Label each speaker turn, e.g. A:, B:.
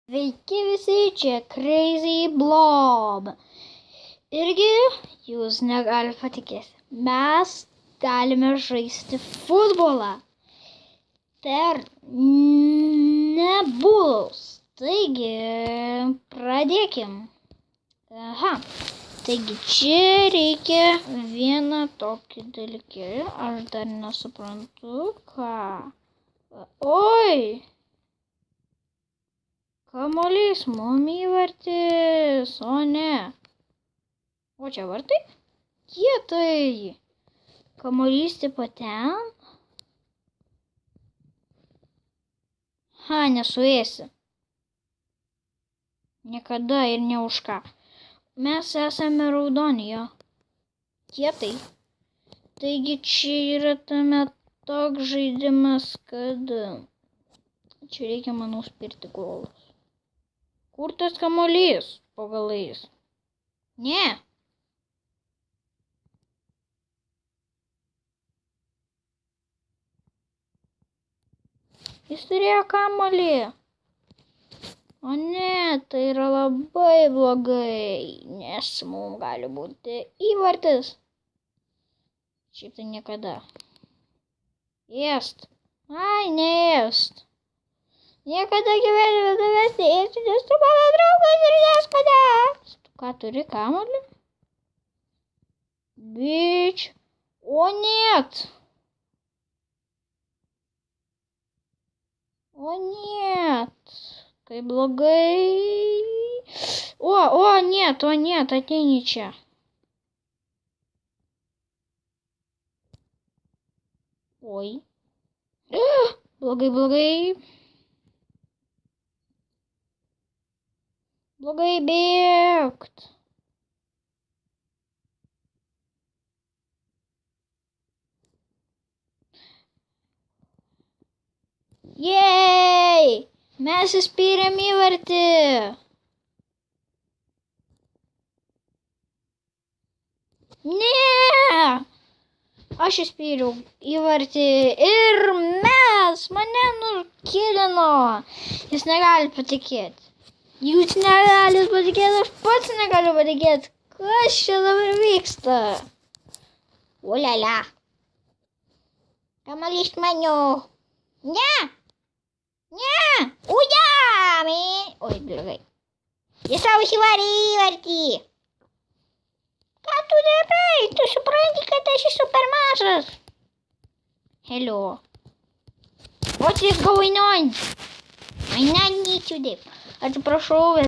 A: Sveiki visi, čia Crazy Blob. Irgi jūs negalite patikėti. Mes galime žaisti futbolą per nebulus. Taigi, pradėkim. Taigi, čia reikia vieną tokį dalykėlį. Aš dar nesuprantu, ką. Oi! Kamuolys mum įvartis, o ne. O čia vartai? Kietai. Kamuolys tipo ten. Nesuėsi. Niekada ir ne už ką. Mes esame raudoni, jo. Kietai. Taigi čia yra tame toks žaidimas, kad čia reikia, manau, spirti golus. Kur tas kamuolys po galais? Ne. Jis turėjo kamuolį. O ne, tai yra labai blogai, nes mums gali būti įvartis. Šiaip tai niekada. Ėst. Neėst. Niekada gyvenime tavęs neėsiu, nes tu mano draugas ir neskada. Tu ką turi kamuolį? Bič. O net. O net. Kaip blogai. O net, ateini čia. Oi. Blogai. Blogai bėgt. Jej! Mes įspyrėm įvartį. Ne! Aš įspyriau įvartį ir mane nukilino. Jūs negalite patikėti. Jūs negalite patikėti, aš pats negaliu patikėti. Kas čia dabar vyksta? Ulala. Kamuolys mano. Ne! Ujami! Oi, blogai. Jis tau įsivarė įvartį. Ką tu darai? Tu supranti, kad aš esu per mažas. Hello. What's going on? I need to do. Atsiprašau,